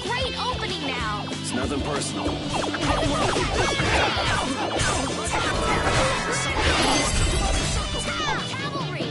great opening now! It's nothing personal. Cavalry!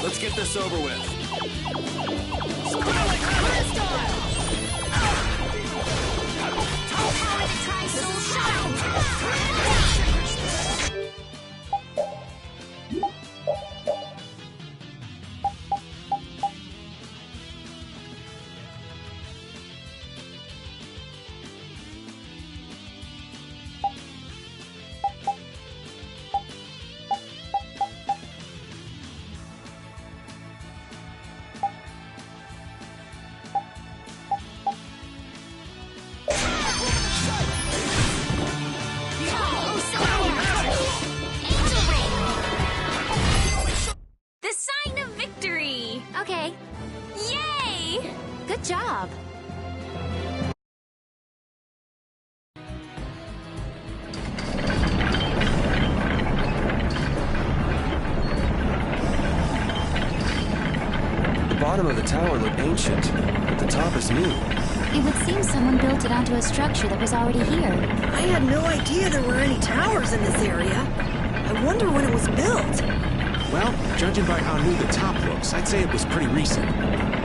Let's get this over with. Okay. Yay! Good job. The bottom of the tower looked ancient, but the top is new. It would seem someone built it onto a structure that was already here. I had no idea there were any towers in this area. I wonder when it was built. Well, judging by how new the top looks, I'd say it was pretty recent.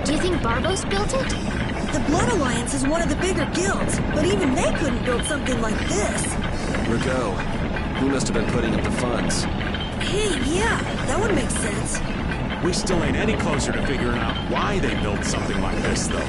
Do you think Barbos built it? The Blood Alliance is one of the bigger guilds, but even they couldn't build something like this. Rigo, he must have been putting up the funds. Hey, yeah, that would make sense. We still ain't any closer to figuring out why they built something like this, though.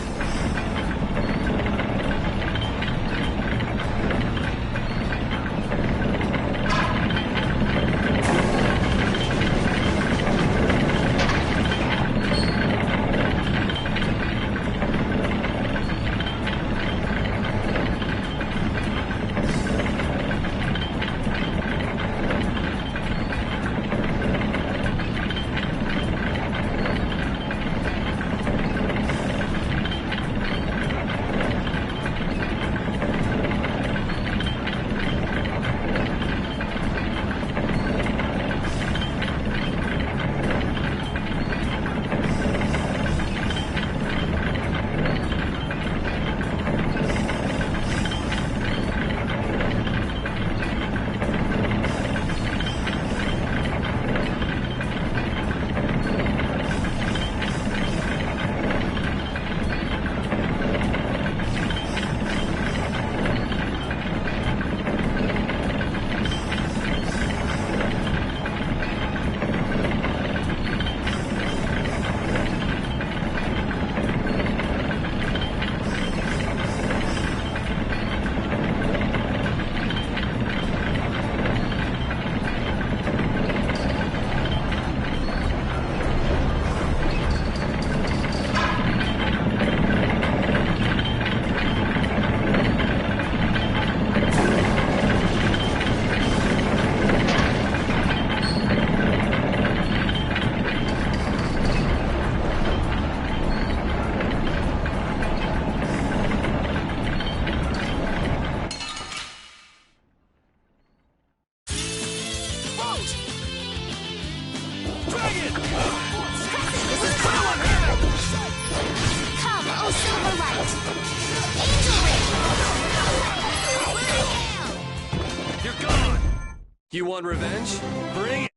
You want revenge? Bring it!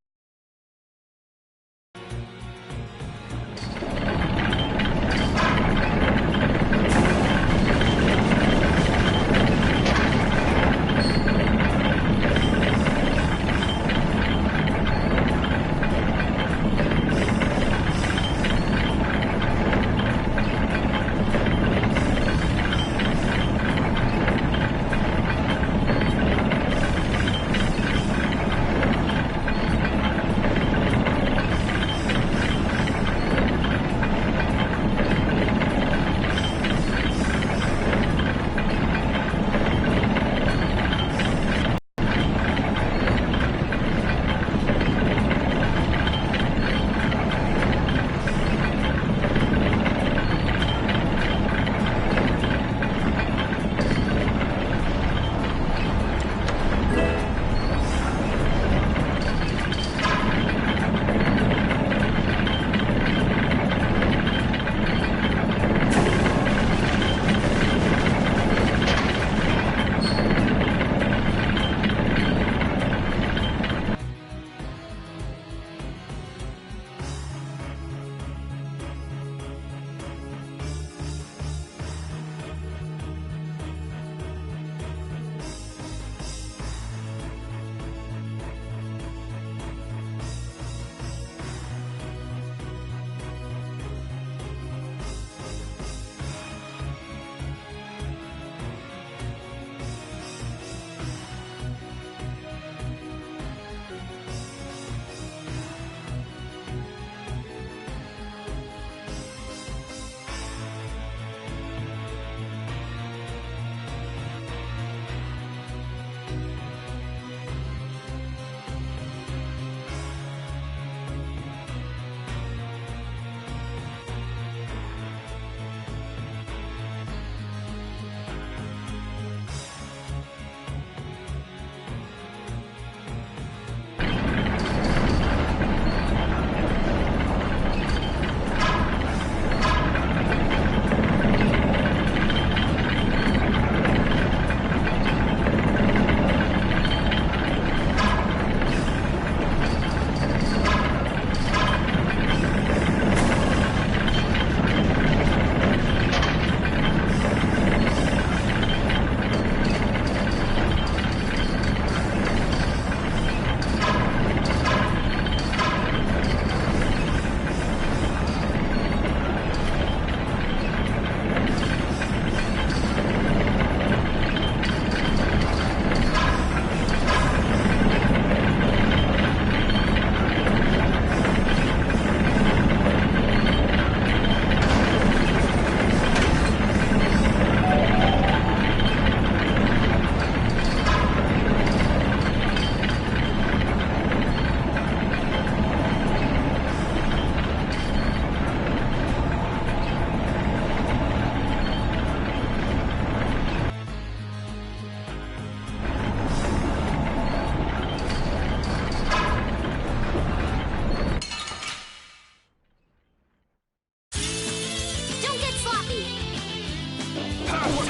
Was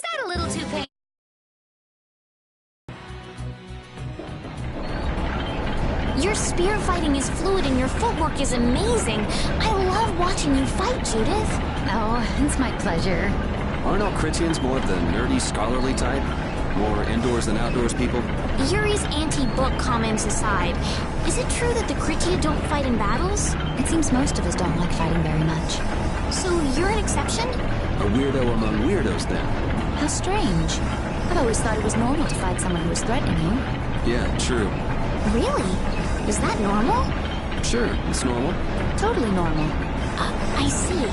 that a little too painful? Your spear fighting is fluid and your footwork is amazing. I love watching you fight, Judith. Oh, it's my pleasure. Aren't all Critians more of the nerdy, scholarly type? More indoors than outdoors people? Yuri's anti-book comments aside, is it true that the Critia don't fight in battles? It seems most of us don't like fighting very much. So you're an exception? A weirdo among weirdos, then? How strange. I've always thought it was normal to fight someone who was threatening you. Yeah, true. Really? Is that normal? Sure, it's normal. Totally normal. I see.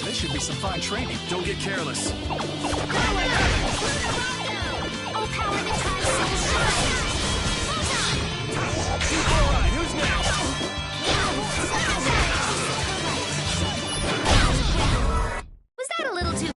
This should be some fine training. Don't get careless. All power to try All right, who's next? Was that a little too...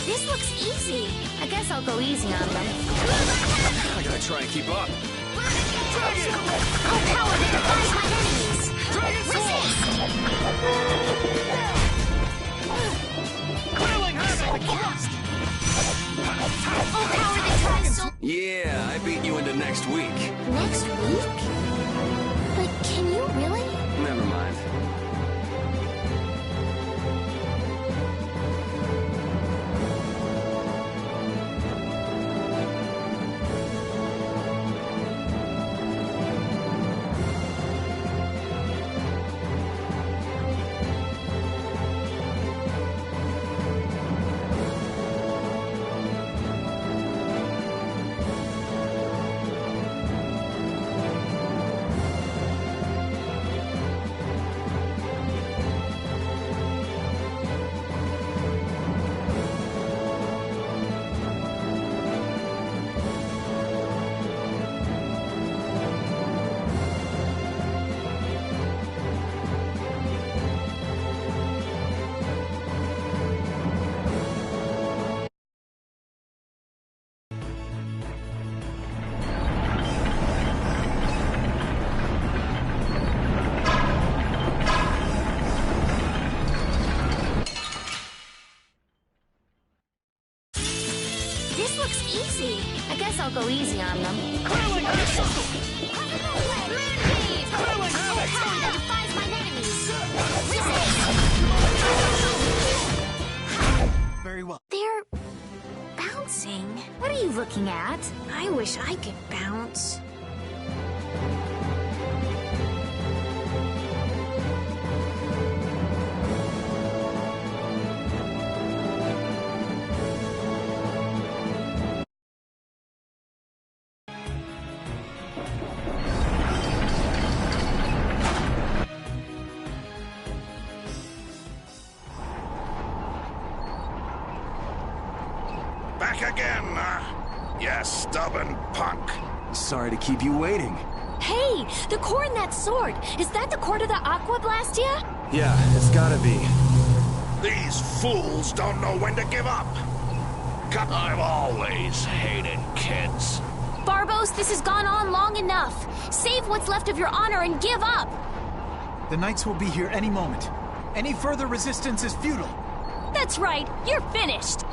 This looks easy. I guess I'll go easy on them. I gotta try and keep up. Oh, power that defies my enemies! Resist! Oh, power that tries so... Yeah, I beat you into next week. Next week? But can you really? Never mind. This looks easy. I guess I'll go easy on them. Oh, power that defies my enemies! Resist! Very well. They're... bouncing. What are you looking at? I wish I could bounce. Back again, you stubborn punk. Sorry to keep you waiting. Hey, the core in that sword. Is that the core to the Aqua Blastia? Yeah, it's gotta be. These fools don't know when to give up. I've always hated kids. Barbos, this has gone on long enough. Save what's left of your honor and give up. The Knights will be here any moment. Any further resistance is futile. That's right. You're finished.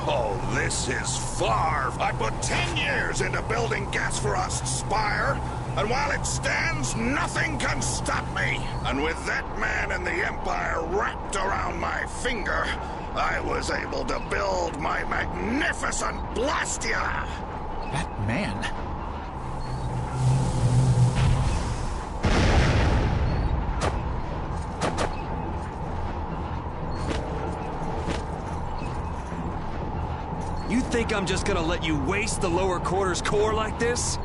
Oh, this is far. I put 10 years into building Gasforost's spire, and while it stands, nothing can stop me. And with that man in the Empire wrapped around my finger, I was able to build my magnificent Blastia. That man. You think I'm just gonna let you waste the lower quarters core like this?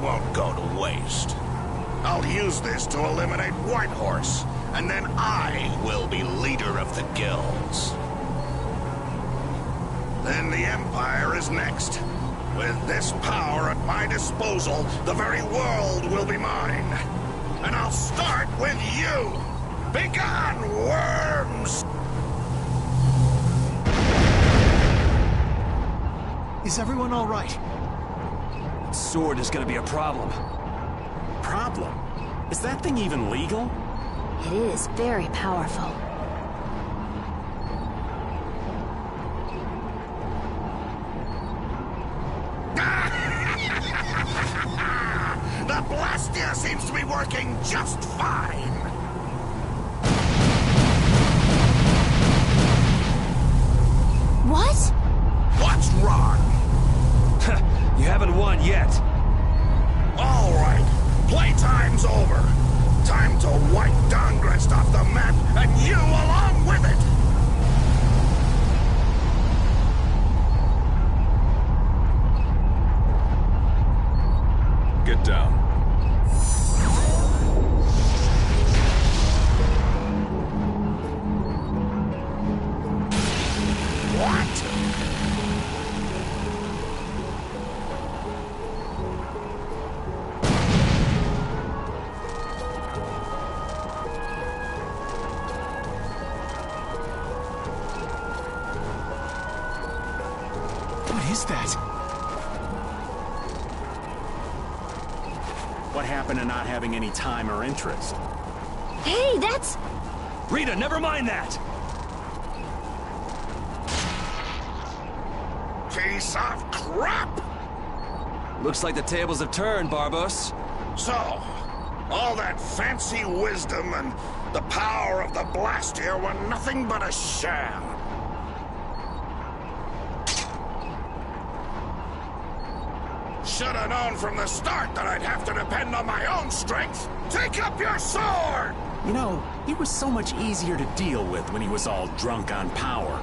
Won't go to waste. I'll use this to eliminate Whitehorse, and then I will be leader of the guilds. Then the Empire is next. With this power at my disposal, the very world will be mine. And I'll start with you! Begone, worms! Is everyone all right? Sword is gonna be a problem. Problem? Is that thing even legal? It is very powerful. The Blastia seems to be working just fine. What? What's wrong? You haven't won yet. All right, playtime's over. Time to wipe Dongrest off the map, and you along with it. Get down. What? What is that? What happened to not having any time or interest? Hey, that's... Rita, never mind that! Piece of crap! Looks like the tables have turned, Barbos. So, all that fancy wisdom and the power of the Blastia were nothing but a sham. Should have known from the start that I'd have to depend on my own strength. Take up your sword! You know, he was so much easier to deal with when he was all drunk on power.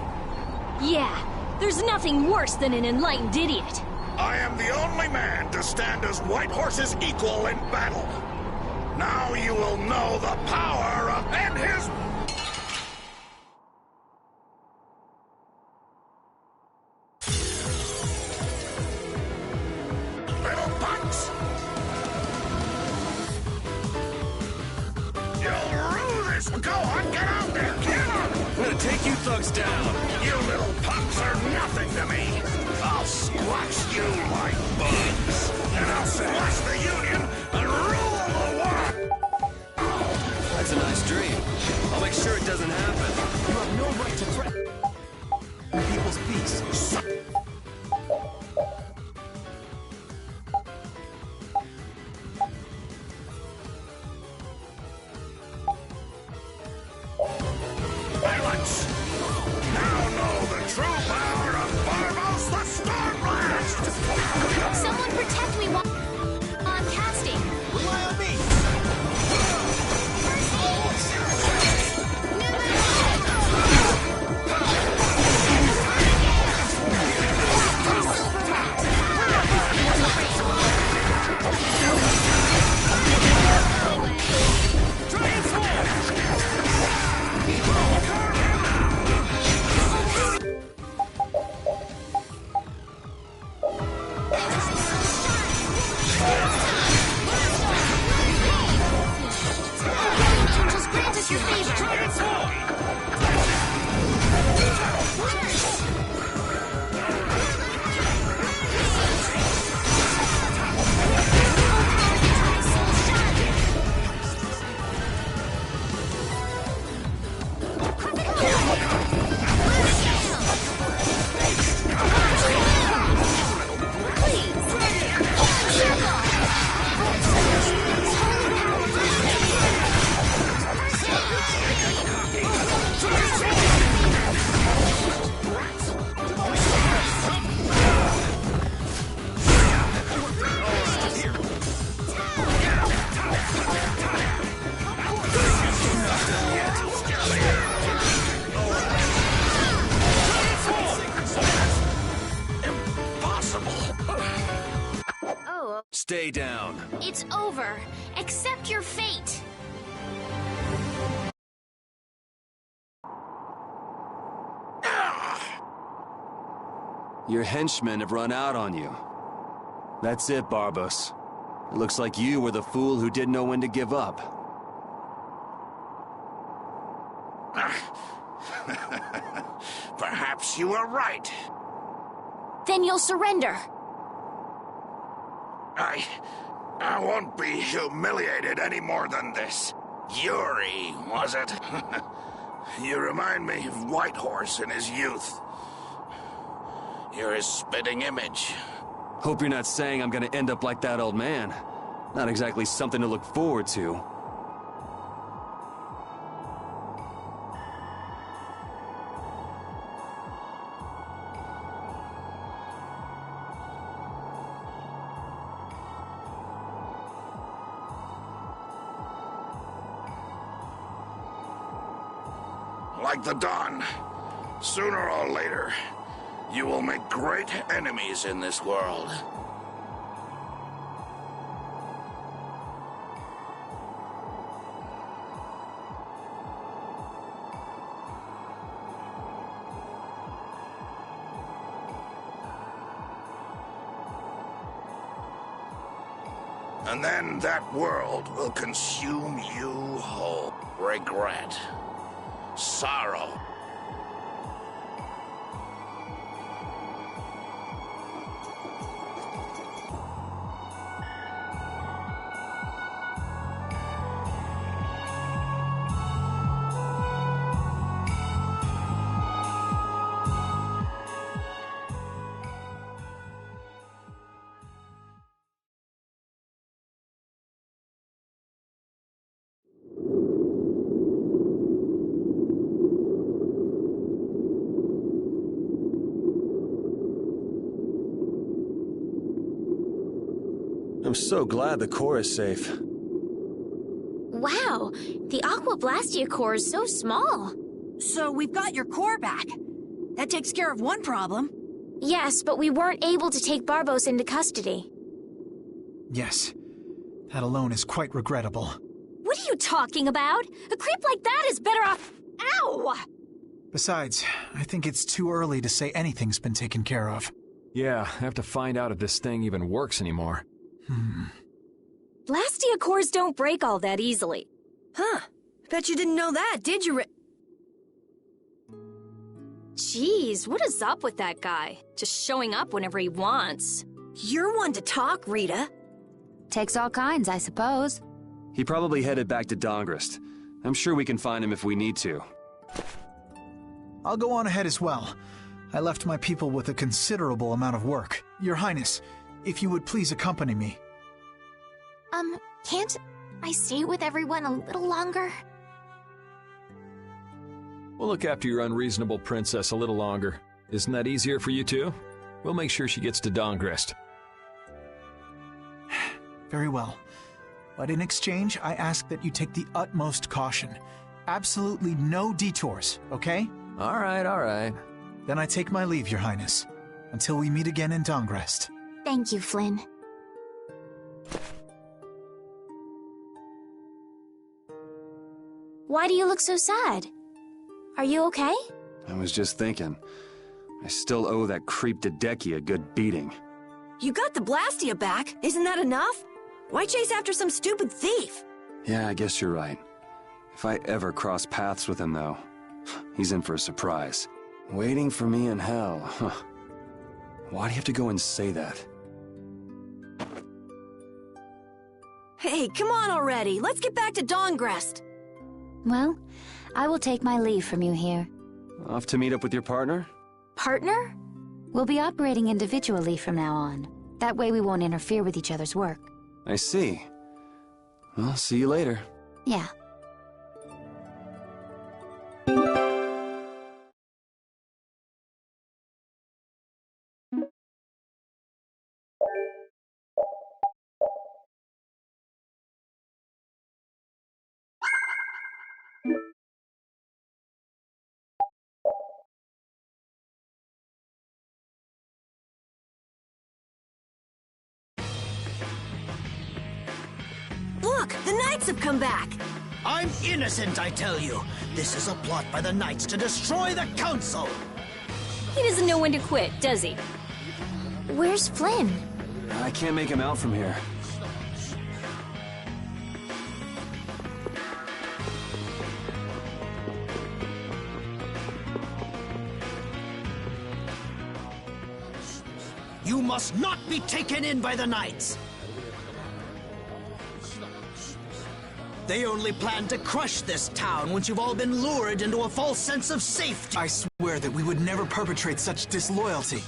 Yeah, there's nothing worse than an enlightened idiot. I am the only man to stand as White Horse's equal in battle. Now you will know the power of... and his... little punks! You'll rue this! Go on, get out there! Get out! I'm gonna take you thugs down. You little punks are nothing to me! I'll squash you like bugs! And I'll squash the Union and rule the world! That's a nice dream. I'll make sure it doesn't happen. You have no right to threaten people's peace. Silence! Now know the true power of Barbos the Stormblast! Someone protect me while I'm casting. Rely on me! Angels, grant us your favor. Stay down. It's over. Accept your fate. Your henchmen have run out on you. That's it, Barbos. It looks like you were the fool who didn't know when to give up. Perhaps you were right. Then you'll surrender. I won't be humiliated any more than this. Yuri, was it? You remind me of Whitehorse in his youth. You're his spitting image. Hope you're not saying I'm gonna end up like that old man. Not exactly something to look forward to. Like the dawn, sooner or later, you will make great enemies in this world. And then that world will consume you whole. Regret. Sorrow. I'm so glad the core is safe. Wow, the Aqua Blastia core is so small. So we've got your core back. That takes care of one problem. Yes, but we weren't able to take Barbos into custody. Yes. That alone is quite regrettable. What are you talking about? A creep like that is better off... Ow! Besides, I think it's too early to say anything's been taken care of. Yeah, I have to find out if this thing even works anymore. Blastia cores don't break all that easily. Huh. Bet you didn't know that, did you, Jeez, what is up with that guy? Just showing up whenever he wants. You're one to talk, Rita. Takes all kinds, I suppose. He probably headed back to Dongrist. I'm sure we can find him if we need to. I'll go on ahead as well. I left my people with a considerable amount of work. Your Highness, if you would please accompany me. Can't I stay with everyone a little longer? We'll look after your unreasonable princess a little longer. Isn't that easier for you too? We'll make sure she gets to Dongrist. Very well. But in exchange, I ask that you take the utmost caution. Absolutely no detours, okay? All right. Then I take my leave, Your Highness. Until we meet again in Dongrest. Thank you, Flynn. Why do you look so sad? Are you okay? I was just thinking. I still owe that creep Dedeki a good beating. You got the Blastia back. Isn't that enough? Why chase after some stupid thief? Yeah, I guess you're right. If I ever cross paths with him, though, he's in for a surprise. Waiting for me in hell, huh? Why do you have to go and say that? Hey, come on already. Let's get back to Dongrest. Well, I will take my leave from you here. Off to meet up with your partner? Partner? We'll be operating individually from now on. That way we won't interfere with each other's work. I see. Well, see you later. Yeah. Look, the Knights have come back. I'm innocent, I tell you. This is a plot by the Knights to destroy the Council. He doesn't know when to quit, does he? Where's Flynn? I can't make him out from here. You must not be taken in by the Knights! They only plan to crush this town once you've all been lured into a false sense of safety! I swear that we would never perpetrate such disloyalty.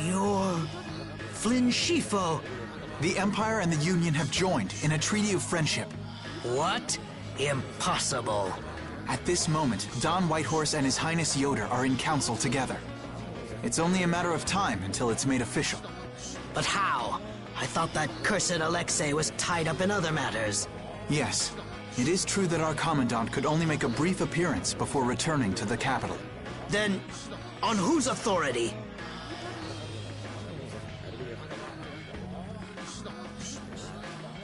You're... Flynn Shifo. The Empire and the Union have joined in a treaty of friendship. What? Impossible. At this moment, Don Whitehorse and His Highness Yoder are in council together. It's only a matter of time until it's made official. But how? I thought that cursed Alexei was tied up in other matters. Yes, it is true that our Commandant could only make a brief appearance before returning to the capital. Then, on whose authority?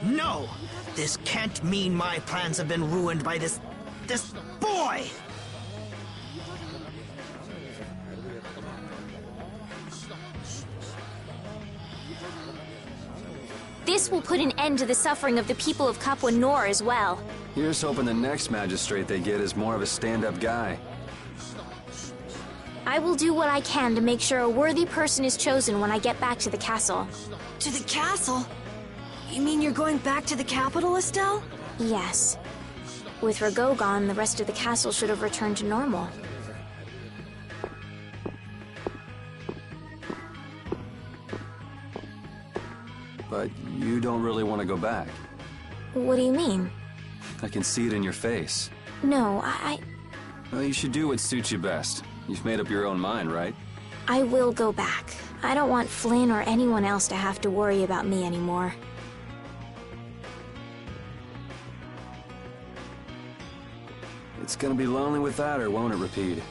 No! This can't mean my plans have been ruined by this boy! This will put an end to the suffering of the people of Capua Nor as well. Here's hoping the next magistrate they get is more of a stand-up guy. I will do what I can to make sure a worthy person is chosen when I get back to the castle. To the castle? You mean you're going back to the capital, Estelle? Yes. With Rago gone, the rest of the castle should have returned to normal. But you don't really want to go back. What do you mean? I can see it in your face. No, Well, you should do what suits you best. You've made up your own mind, right? I will go back. I don't want Flynn or anyone else to have to worry about me anymore. It's gonna be lonely without her, won't it, Repeat?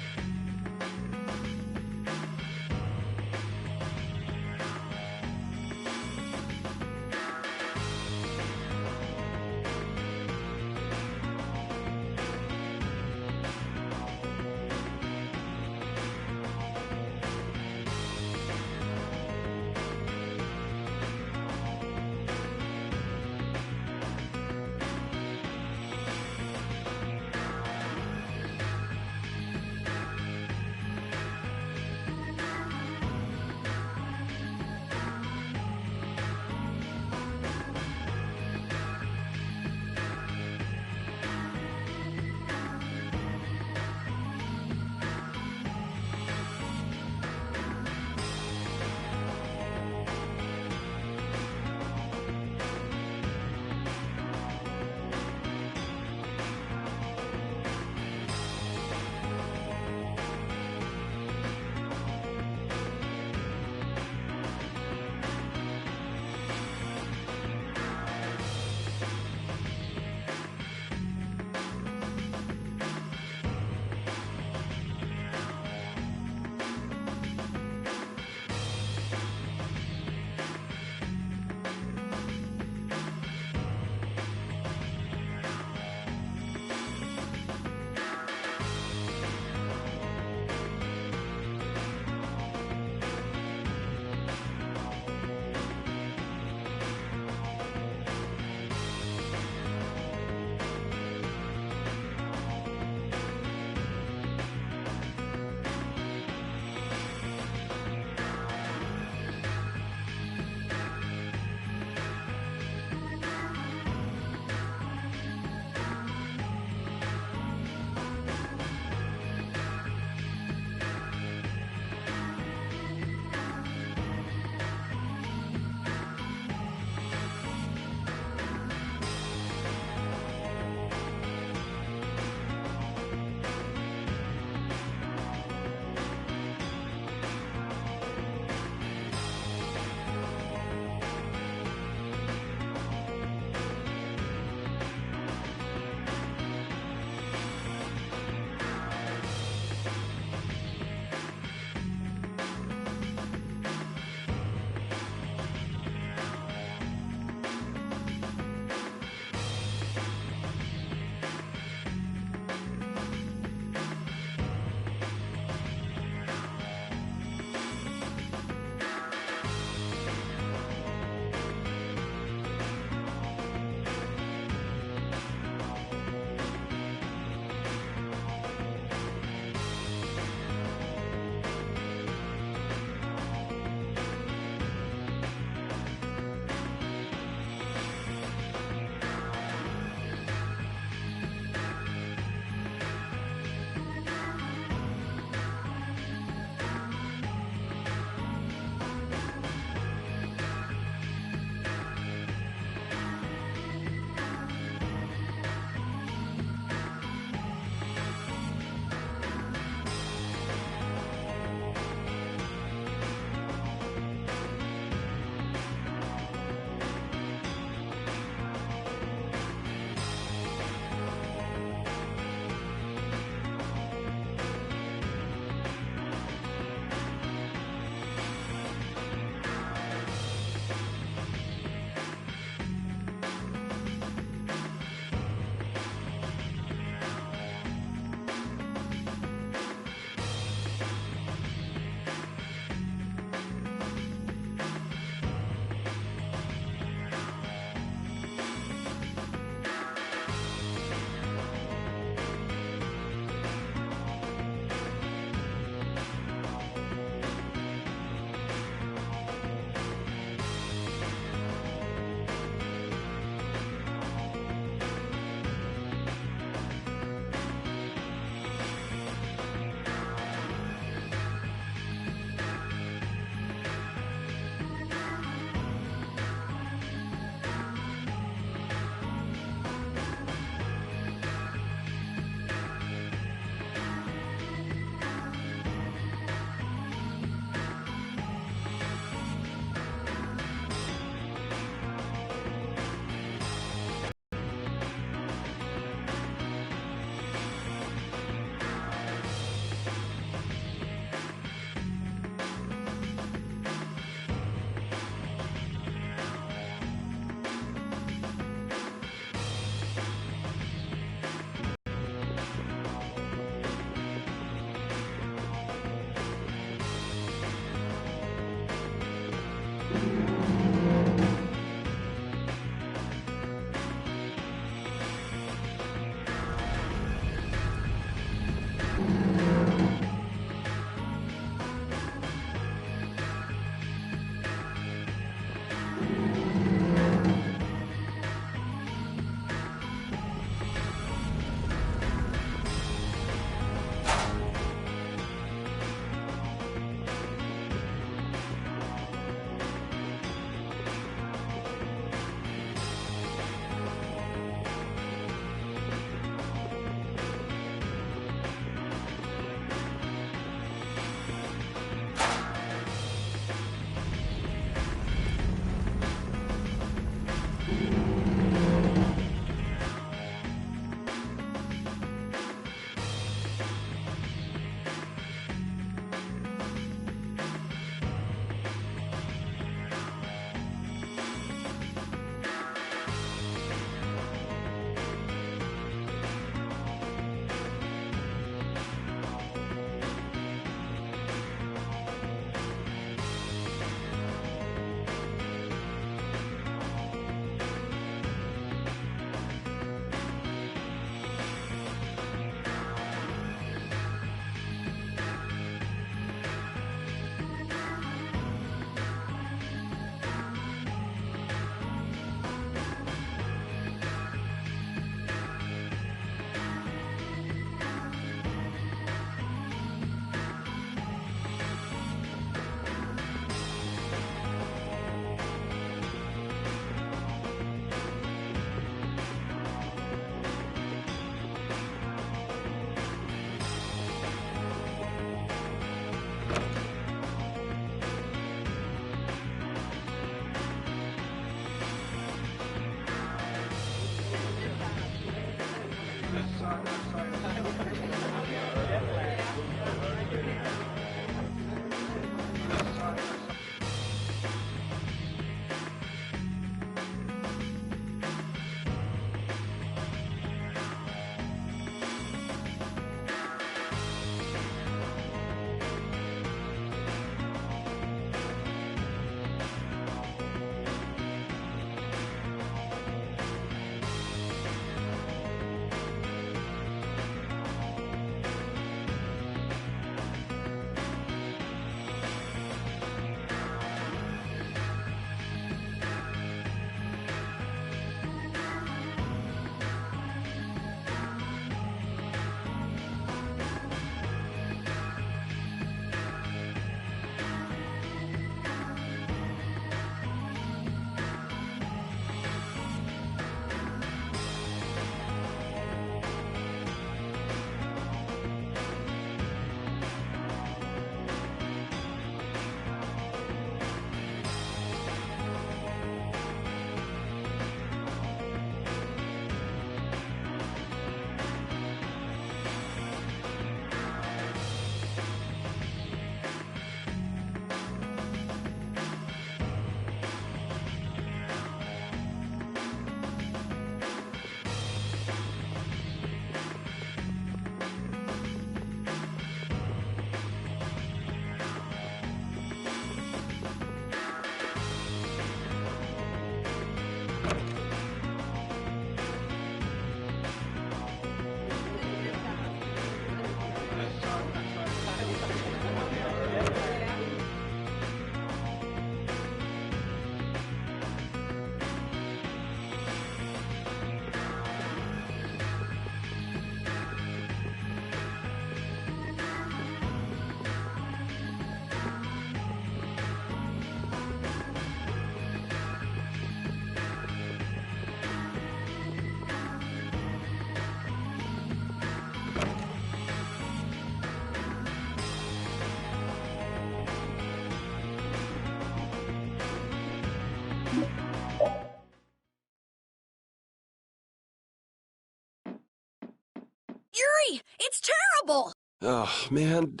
Yuri, it's terrible! Oh, man.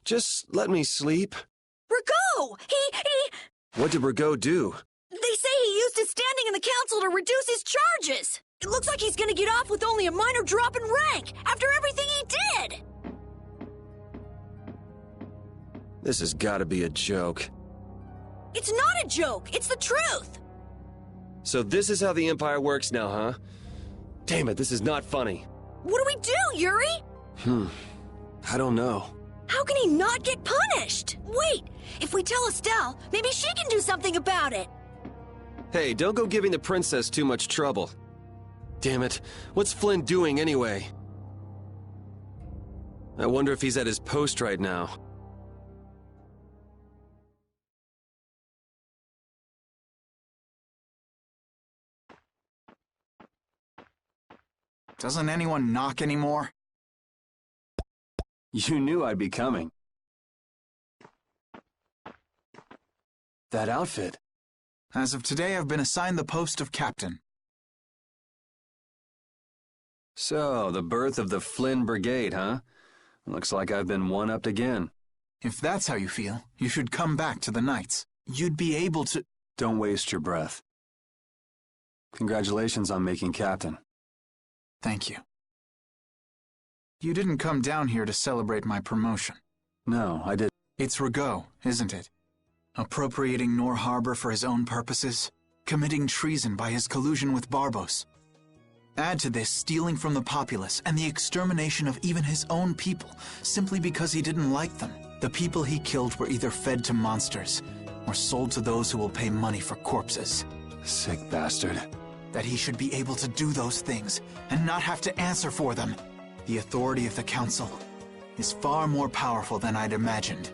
Just let me sleep. Rigaud! He... What did Rigaud do? They say he used his standing in the council to reduce his charges! It looks like he's gonna get off with only a minor drop in rank, after everything he did! This has gotta be a joke. It's not a joke, it's the truth! So this is how the Empire works now, huh? Damn it, this is not funny. What do we do, Yuri? I don't know. How can he not get punished? Wait, if we tell Estelle, maybe she can do something about it. Hey, don't go giving the princess too much trouble. Damn it, what's Flynn doing anyway? I wonder if he's at his post right now. Doesn't anyone knock anymore? You knew I'd be coming. That outfit. As of today, I've been assigned the post of captain. So, the birth of the Flynn Brigade, huh? Looks like I've been one-upped again. If that's how you feel, you should come back to the Knights. You'd be able to... Don't waste your breath. Congratulations on making captain. Thank you. You didn't come down here to celebrate my promotion. No, I didn't. It's Rigaud, isn't it? Appropriating Nor Harbor for his own purposes, committing treason by his collusion with Barbos. Add to this stealing from the populace and the extermination of even his own people, simply because he didn't like them. The people he killed were either fed to monsters, or sold to those who will pay money for corpses. Sick bastard. That he should be able to do those things, and not have to answer for them. The authority of the Council is far more powerful than I'd imagined.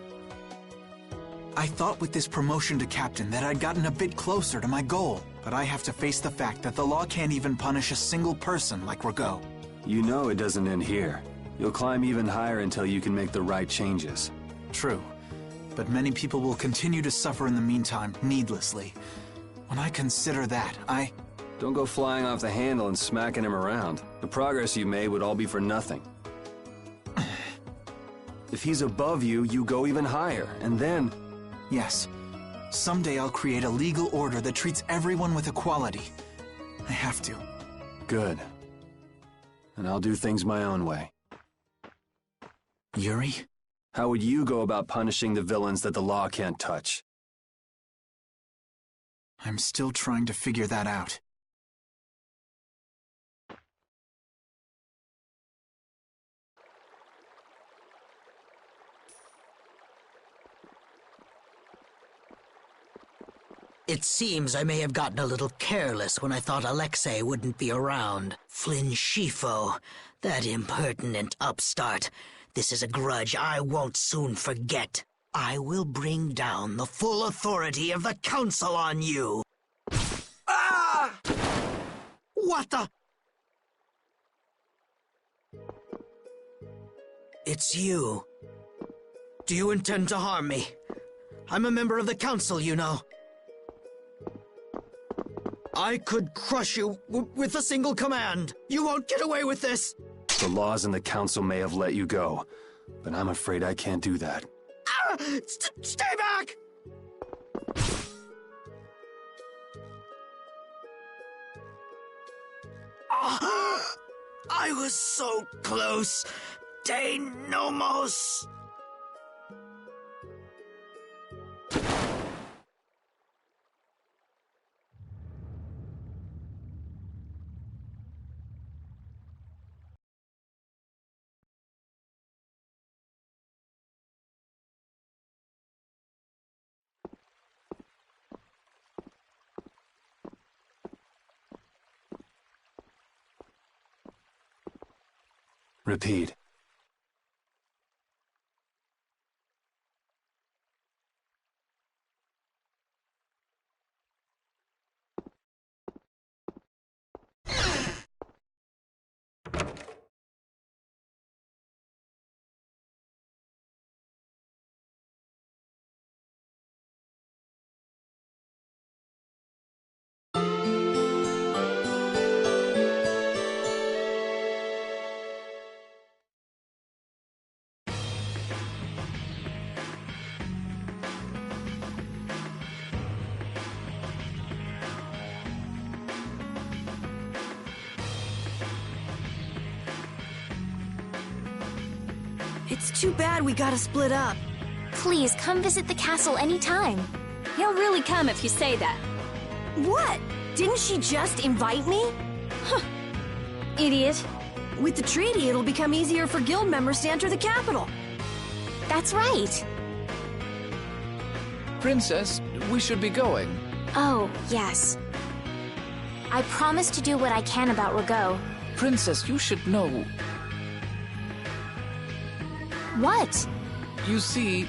I thought with this promotion to captain that I'd gotten a bit closer to my goal, but I have to face the fact that the law can't even punish a single person like Rigaud. You know it doesn't end here. You'll climb even higher until you can make the right changes. True, but many people will continue to suffer in the meantime, needlessly. When I consider that, Don't go flying off the handle and smacking him around. The progress you made would all be for nothing. If he's above you, you go even higher, and then... Yes. Someday I'll create a legal order that treats everyone with equality. I have to. Good. And I'll do things my own way. Yuri? How would you go about punishing the villains that the law can't touch? I'm still trying to figure that out. It seems I may have gotten a little careless when I thought Alexei wouldn't be around. Flynn Scifo, that impertinent upstart. This is a grudge I won't soon forget. I will bring down the full authority of the Council on you. Ah! What the? It's you. Do you intend to harm me? I'm a member of the Council, you know. I could crush you with a single command. You won't get away with this. The laws and the Council may have let you go, but I'm afraid I can't do that. Ah! Stay back! Ah! I was so close. De nomos. Repeat. It's too bad we gotta split up. Please, come visit the castle anytime. He'll really come if you say that. What? Didn't she just invite me? Idiot. With the treaty, it'll become easier for guild members to enter the capital. That's right. Princess, we should be going. Oh, yes. I promise to do what I can about Rago. Princess, you should know. What? You see...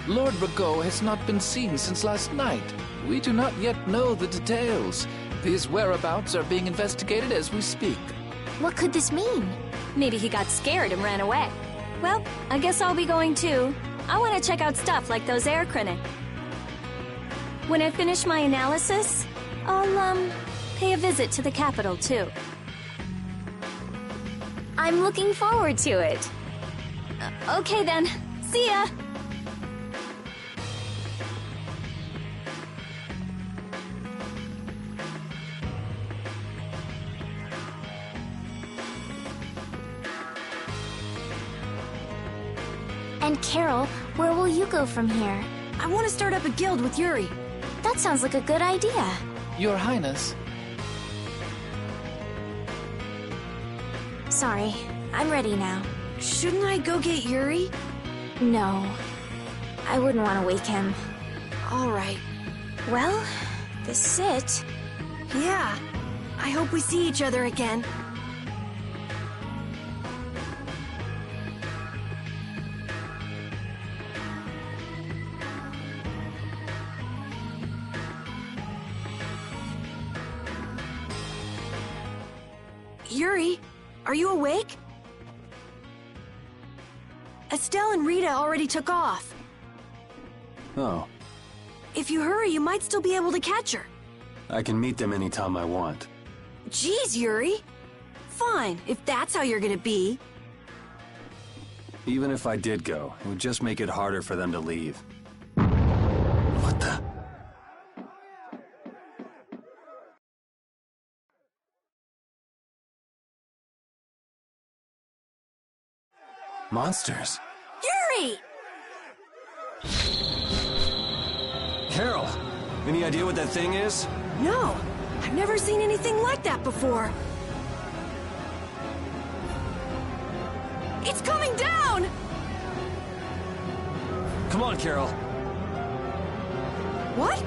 Lord Rago has not been seen since last night. We do not yet know the details. His whereabouts are being investigated as we speak. What could this mean? Maybe he got scared and ran away. Well, I guess I'll be going too. I want to check out stuff like those air crinic. When I finish my analysis, I'll, pay a visit to the capital too. I'm looking forward to it. Okay then. See ya! And Carol, where will you go from here? I want to start up a guild with Yuri. That sounds like a good idea. Your Highness. Sorry, I'm ready now. Shouldn't I go get Yuri? No, I wouldn't want to wake him. All right. Well, this is it. Yeah. I hope we see each other again. Yuri, are you awake? Estelle and Rita already took off. Oh, If you hurry, you might still be able to catch her. I can meet them anytime I want. Jeez, Yuri. Fine, if that's how you're gonna be. Even if I did go, it would just make it harder for them to leave. What the? Monsters. Yuri! Carol, any idea what that thing is? No, I've never seen anything like that before. It's coming down! Come on, Carol. What?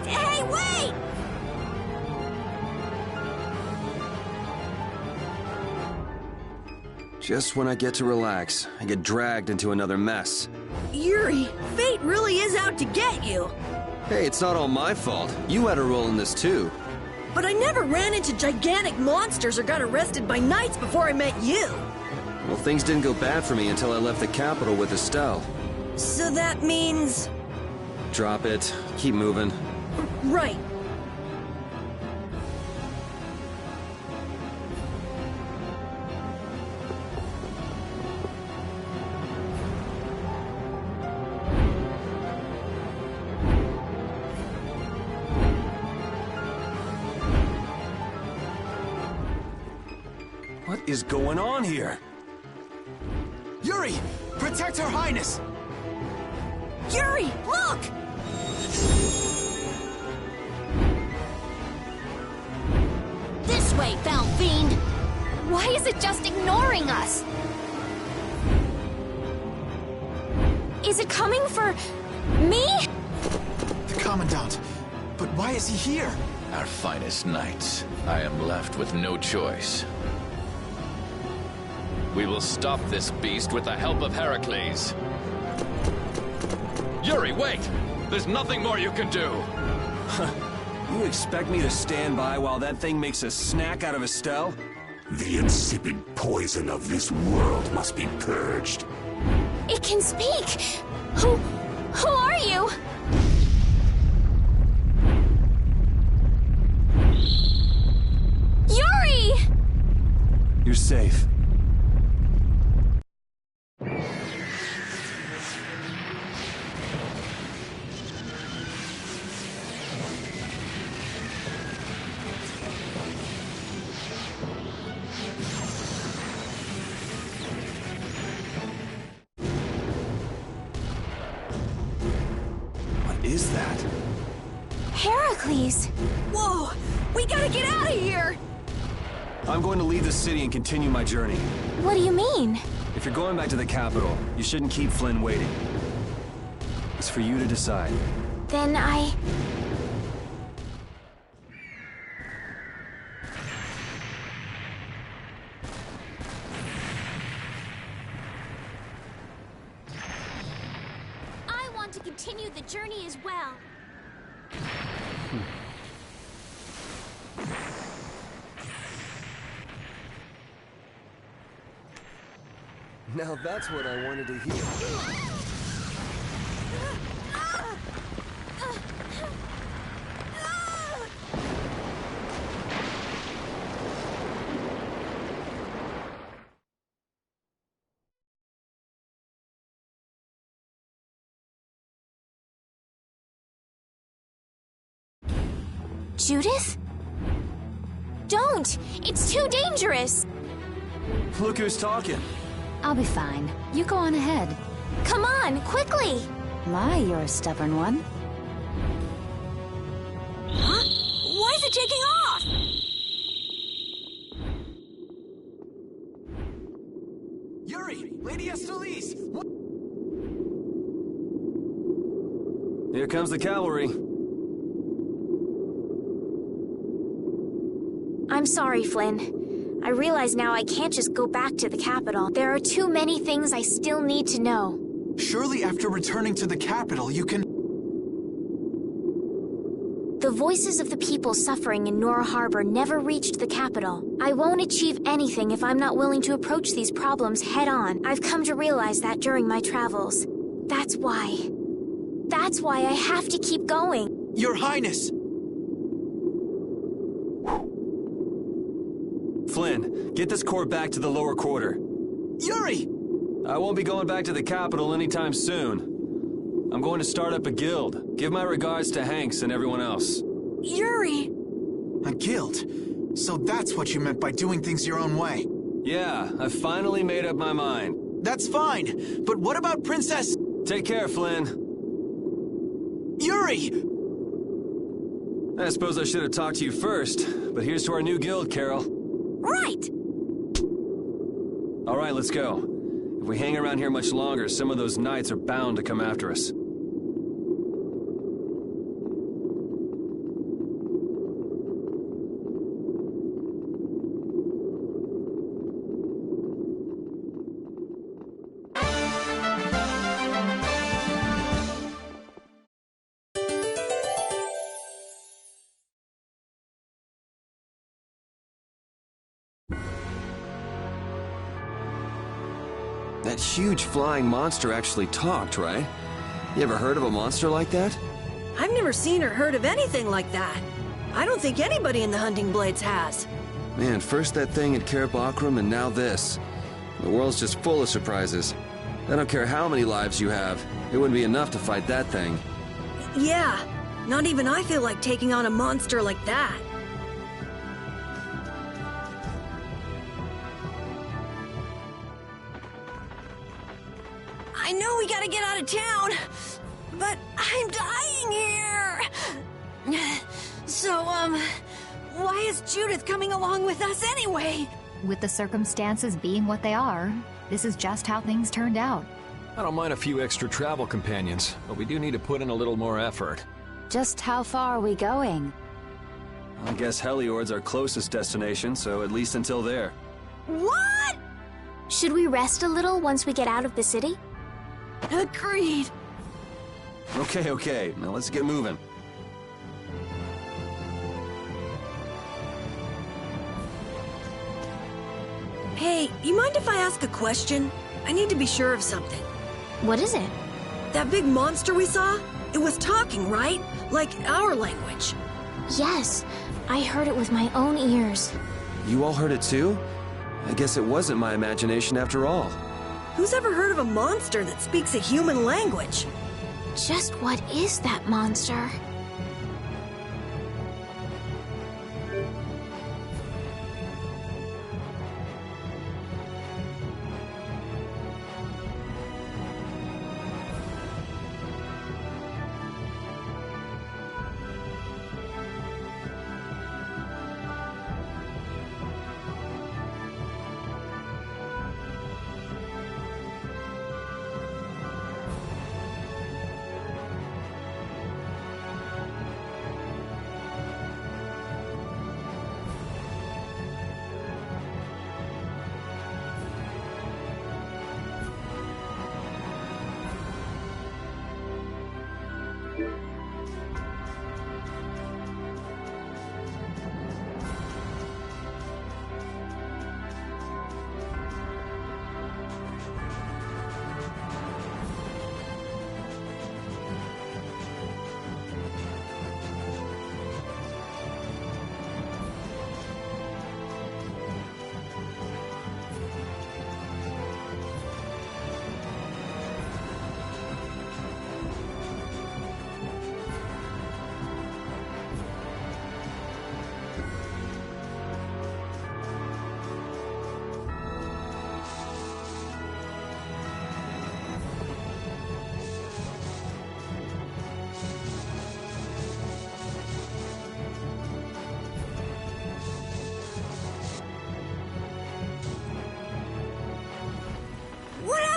Hey, wait! Just when I get to relax, I get dragged into another mess. Yuri, fate really is out to get you. Hey, it's not all my fault. You had a role in this too. But I never ran into gigantic monsters or got arrested by knights before I met you. Well, things didn't go bad for me until I left the capital with Estelle. So that means... Drop it. Keep moving. Right. What is going on here? Yuri! Protect Her Highness! Yuri, look! This way, foul fiend! Why is it just ignoring us? Is it coming for... me? The Commandant. But why is he here? Our finest knights. I am left with no choice. We will stop this beast with the help of Heracles. Yuri, wait! There's nothing more you can do! You expect me to stand by while that thing makes a snack out of Estelle? The insipid poison of this world must be purged. It can speak! Who are you? Yuri! You're safe. is that? Heracles! Whoa! We gotta get out of here! I'm going to leave the city and continue my journey. What do you mean? If you're going back to the capital, you shouldn't keep Flynn waiting. It's for you to decide. Then I want to continue the journey as well. Now that's what I wanted to hear. Judith? Don't! It's too dangerous! Look who's talking. I'll be fine. You go on ahead. Come on, quickly! My, you're a stubborn one. Huh? Why is it taking off? Yuri! Lady Esteliz! What? Here comes the cavalry. I'm sorry, Flynn. I realize now I can't just go back to the capital. There are too many things I still need to know. Surely after returning to the capital, you can... The voices of the people suffering in Nora Harbor never reached the capital. I won't achieve anything if I'm not willing to approach these problems head-on. I've come to realize that during my travels. That's why I have to keep going. Your Highness! Flynn, get this core back to the lower quarter. Yuri! I won't be going back to the capital anytime soon. I'm going to start up a guild. Give my regards to Hanks and everyone else. Yuri! A guild? So that's what you meant by doing things your own way. Yeah, I finally made up my mind. That's fine, but what about Princess... Take care, Flynn. Yuri! I suppose I should have talked to you first, but here's to our new guild, Carol. Right! All right, let's go. If we hang around here much longer, some of those knights are bound to come after us. That huge flying monster actually talked, right? You ever heard of a monster like that? I've never seen or heard of anything like that. I don't think anybody in the Hunting Blades has. Man, first that thing at Cair Bakram and now this. The world's just full of surprises. I don't care how many lives you have, it wouldn't be enough to fight that thing. Yeah, not even I feel like taking on a monster like that. I know we gotta get out of town, but I'm dying here. So, why is Judith coming along with us anyway? With the circumstances being what they are, this is just how things turned out. I don't mind a few extra travel companions, but we do need to put in a little more effort. Just how far are we going? I guess Heliord's our closest destination, so at least until there. What? Should we rest a little once we get out of the city? Agreed. Okay, now let's get moving. Hey, you mind if I ask a question? I need to be sure of something. What is it? That big monster we saw? It was talking, right? Like our language. Yes, I heard it with my own ears. You all heard it too? I guess it wasn't my imagination after all. Who's ever heard of a monster that speaks a human language? Just what is that monster?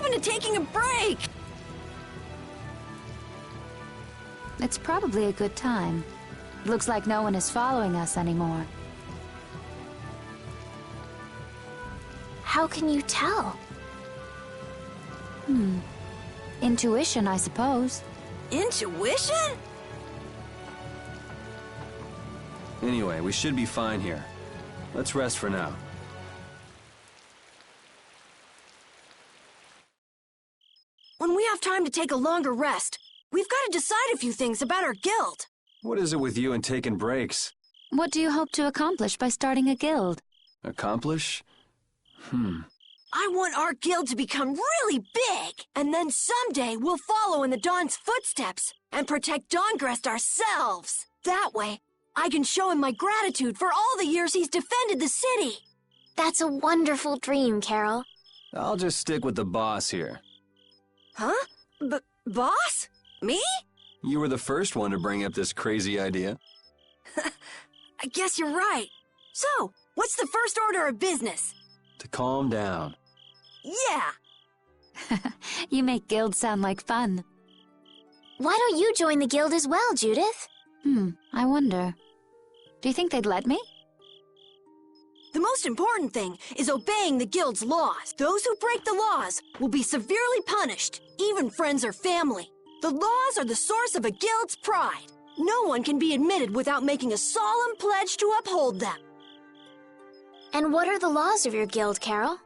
happened to taking a break? It's probably a good time. Looks like no one is following us anymore. How can you tell? Intuition, I suppose. Intuition? Anyway, we should be fine here. Let's rest for now. When we have time to take a longer rest, we've got to decide a few things about our guild. What is it with you and taking breaks? What do you hope to accomplish by starting a guild? Accomplish? I want our guild to become really big, and then someday we'll follow in the Dawn's footsteps and protect Dawngrest ourselves. That way, I can show him my gratitude for all the years he's defended the city. That's a wonderful dream, Carol. I'll just stick with the boss here. Huh? Boss? Me? You were the first one to bring up this crazy idea. I guess you're right. So, what's the first order of business? To calm down. Yeah. You make guilds sound like fun. Why don't you join the guild as well, Judith? I wonder. Do you think they'd let me? The most important thing is obeying the guild's laws. Those who break the laws will be severely punished, even friends or family. The laws are the source of a guild's pride. No one can be admitted without making a solemn pledge to uphold them. And what are the laws of your guild, Carol?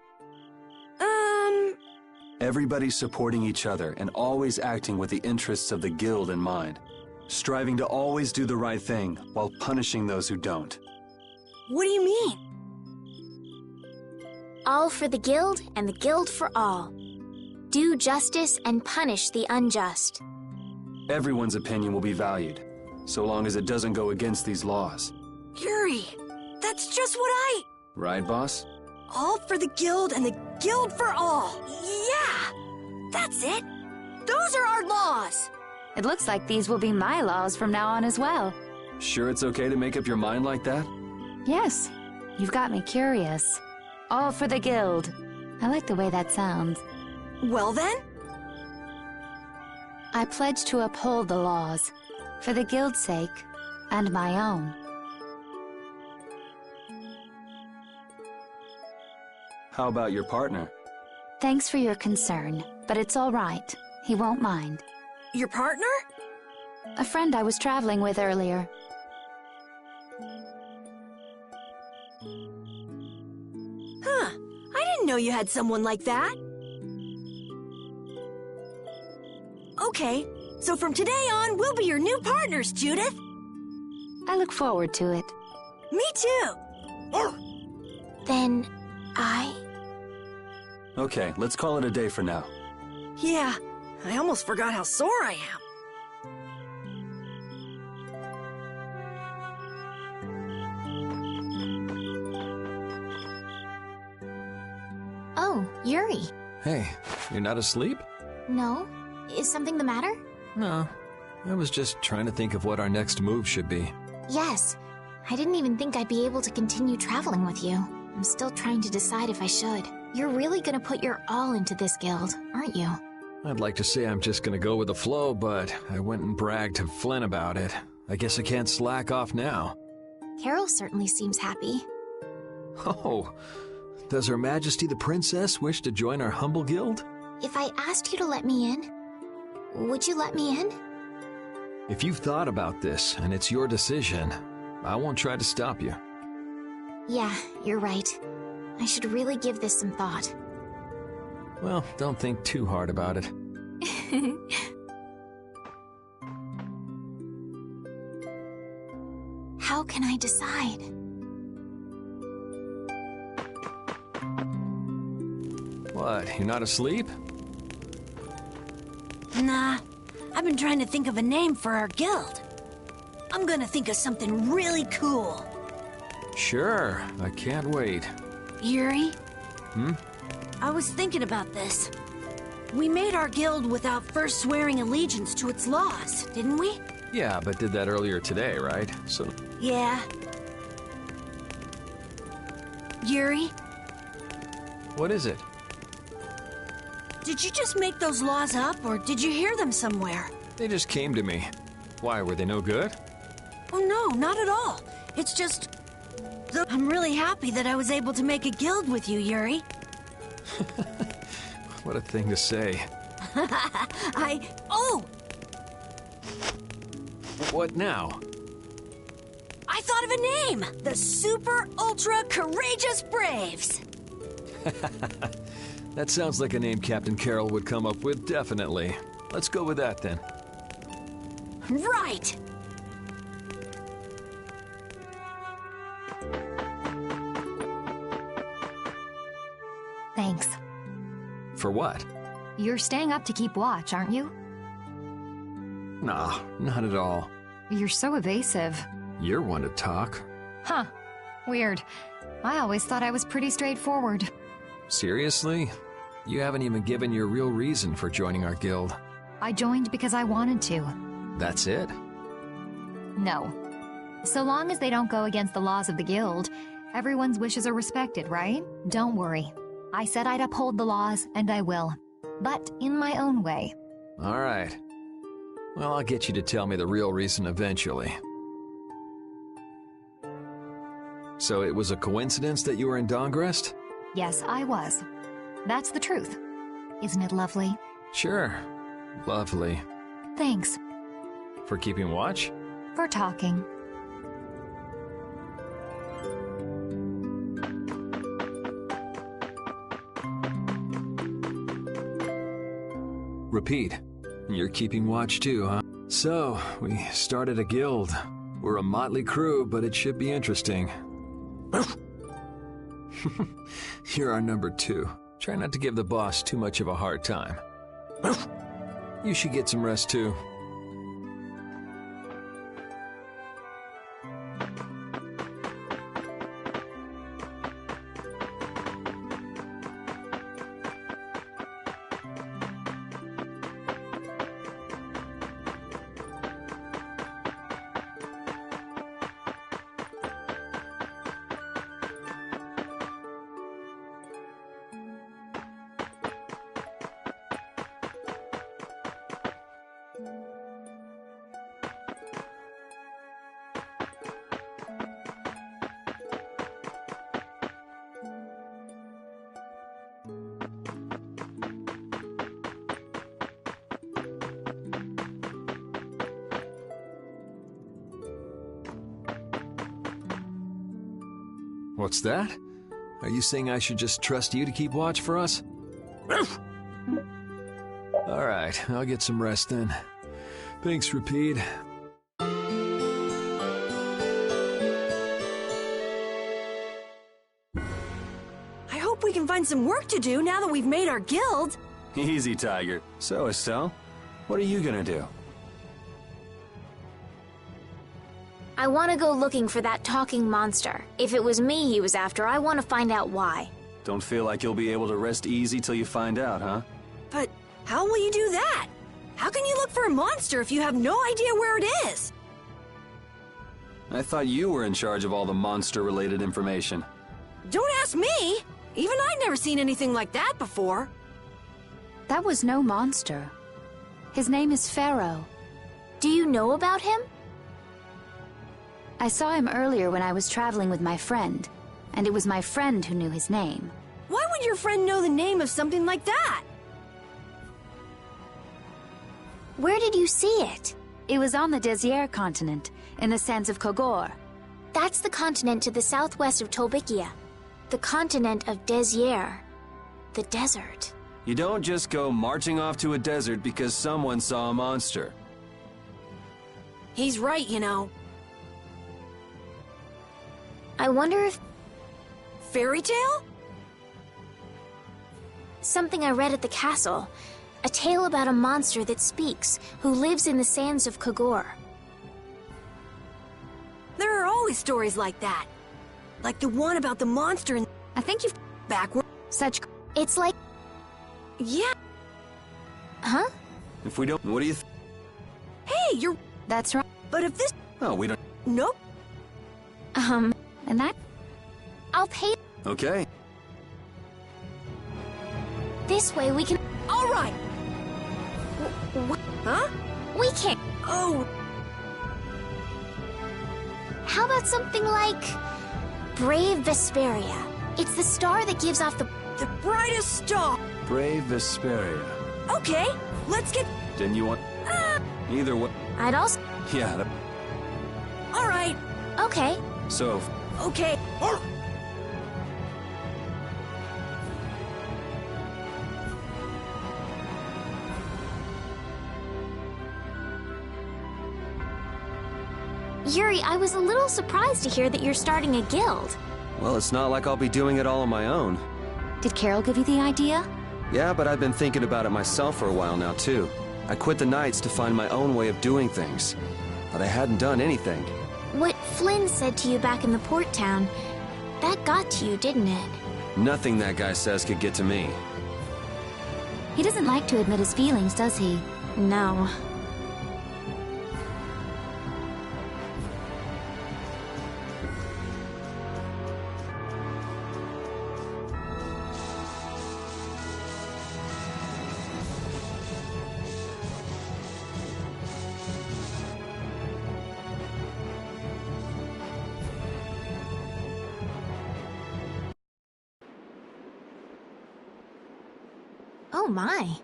Everybody supporting each other and always acting with the interests of the guild in mind. Striving to always do the right thing while punishing those who don't. What do you mean? All for the guild and the guild for all. Do justice and punish the unjust. Everyone's opinion will be valued, so long as it doesn't go against these laws. Yuri, that's just what I... Right, boss? All for the guild and the guild for all. Yeah, that's it. Those are our laws. It looks like these will be my laws from now on as well. Sure it's okay to make up your mind like that? Yes, you've got me curious. All for the guild. I like the way that sounds. Well then? I pledge to uphold the laws, for the guild's sake, and my own. How about your partner? Thanks for your concern, but it's all right. He won't mind. Your partner? A friend I was traveling with earlier. Huh. I didn't know you had someone like that. Okay, so from today on, we'll be your new partners, Judith. I look forward to it. Me too. Then, Okay, let's call it a day for now. Yeah, I almost forgot how sore I am. Oh, Yuri. Hey, you're not asleep? No? Is something the matter? No. I was just trying to think of what our next move should be. Yes. I didn't even think I'd be able to continue traveling with you. I'm still trying to decide if I should. You're really gonna put your all into this guild, aren't you? I'd like to say I'm just gonna go with the flow, but I went and bragged to Flynn about it. I guess I can't slack off now. Carol certainly seems happy. Oh, does Her Majesty the Princess wish to join our humble guild? If I asked you to let me in, would you let me in? If you've thought about this and it's your decision, I won't try to stop you. Yeah, you're right. I should really give this some thought. Well, don't think too hard about it. How can I decide? What, you're not asleep? Nah, I've been trying to think of a name for our guild. I'm gonna think of something really cool. Sure, I can't wait. Yuri? Hmm? I was thinking about this. We made our guild without first swearing allegiance to its laws, didn't we? Yeah, but did that earlier today, right? So... Yeah. Yuri? What is it? Did you just make those laws up, or did you hear them somewhere? They just came to me. Why, were they no good? Oh no, not at all. It's just... I'm really happy that I was able to make a guild with you, Yuri. What a thing to say. Oh! What now? I thought of a name! The Super Ultra Courageous Braves! That sounds like a name Captain Carroll would come up with, definitely. Let's go with that, then. Right! Thanks. For what? You're staying up to keep watch, aren't you? Nah, not at all. You're so evasive. You're one to talk. Huh. Weird. I always thought I was pretty straightforward. Seriously? You haven't even given your real reason for joining our guild. I joined because I wanted to. That's it? No. So long as they don't go against the laws of the guild, everyone's wishes are respected, right? Don't worry. I said I'd uphold the laws, and I will. But in my own way. All right. Well, I'll get you to tell me the real reason eventually. So it was a coincidence that you were in Dawngrest? Yes, I was. That's the truth. Isn't it lovely? Sure. Lovely. Thanks. For keeping watch? For talking. Repeat. You're keeping watch too, huh? So, we started a guild. We're a motley crew, but it should be interesting. You're our number 2. Try not to give the boss too much of a hard time. You should get some rest too. What's that? Are you saying I should just trust you to keep watch for us? All right, I'll get some rest then. Thanks, Repeat. I hope we can find some work to do now that we've made our guild. Easy, Tiger. So, Estelle, what are you gonna do? I want to go looking for that talking monster. If it was me he was after, I want to find out why. Don't feel like you'll be able to rest easy till you find out, huh? But how will you do that? How can you look for a monster if you have no idea where it is? I thought you were in charge of all the monster-related information. Don't ask me! Even I've never seen anything like that before. That was no monster. His name is Pharaoh. Do you know about him? I saw him earlier when I was traveling with my friend, and it was my friend who knew his name. Why would your friend know the name of something like that? Where did you see it? It was on the Désir continent, in the sands of Kogor. That's the continent to the southwest of Tolbikia. The continent of Désir. The desert. You don't just go marching off to a desert because someone saw a monster. He's right, you know. I wonder if... Fairy tale? Something I read at the castle. A tale about a monster that speaks, who lives in the sands of Kogor. There are always stories like that. Like the one about the monster in... I think you've... Backward. Such... It's like... Yeah. Huh? If we don't, what do you Hey, you're... That's right. But if this... Oh, we don't... Nope. And that... I'll pay... Okay. This way we can... All right. Huh? We can't. Oh. How about something like Brave Vesperia? It's the star that gives off the brightest star. Brave Vesperia. Okay, let's get... Didn't you want... Either way... I'd also... Yeah, All right. Okay. so... Okay. Yuri, I was a little surprised to hear that you're starting a guild. Well, it's not like I'll be doing it all on my own. Did Carol give you the idea? Yeah, but I've been thinking about it myself for a while now, too. I quit the Knights to find my own way of doing things. But I hadn't done anything. What Flynn said to you back in the port town, that got to you, didn't it? Nothing that guy says could get to me. He doesn't like to admit his feelings, does he? No. Oh my.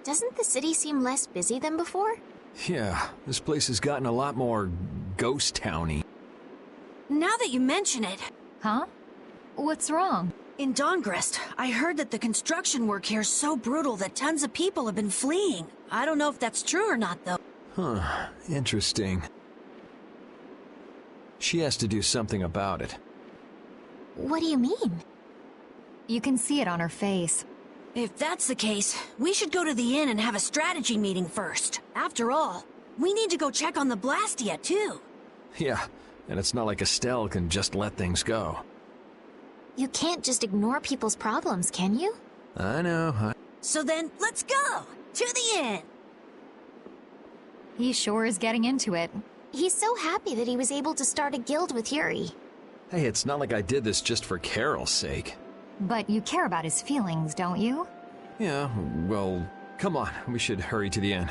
Doesn't the city seem less busy than before? Yeah, this place has gotten a lot more ghost towny. Now that you mention it, Huh? What's wrong? in Dawngrest, I heard that the construction work here is so brutal that tons of people have been fleeing. I don't know if that's true or not, though. Huh, interesting. She has to do something about it. What do you mean? You can see it on her face. If that's the case, we should go to the inn and have a strategy meeting first. After all, we need to go check on the Blastia, too. Yeah, and it's not like Estelle can just let things go. You can't just ignore people's problems, can you? I know, So then, let's go! To the inn! He sure is getting into it. He's so happy that he was able to start a guild with Yuri. Hey, it's not like I did this just for Carol's sake. But you care about his feelings, don't you? Yeah, well, come on, we should hurry to the inn.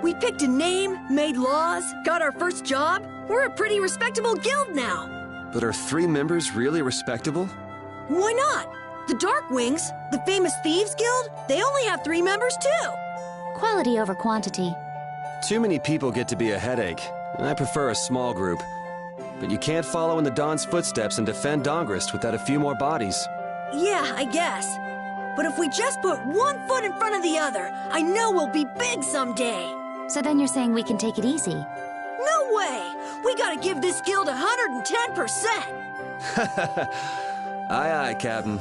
We picked a name, made laws, got our first job. We're a pretty respectable guild now. But are 3 members really respectable? Why not? The Darkwings, the famous thieves guild, they only have 3 members too. Quality over quantity. Too many people get to be a headache, and I prefer a small group. But you can't follow in the Dawn's footsteps and defend Dawngrest without a few more bodies. Yeah, I guess. But if we just put one foot in front of the other, I know we'll be big someday. So then you're saying we can take it easy? No way! We gotta give this guild 110%! Aye, aye, Captain.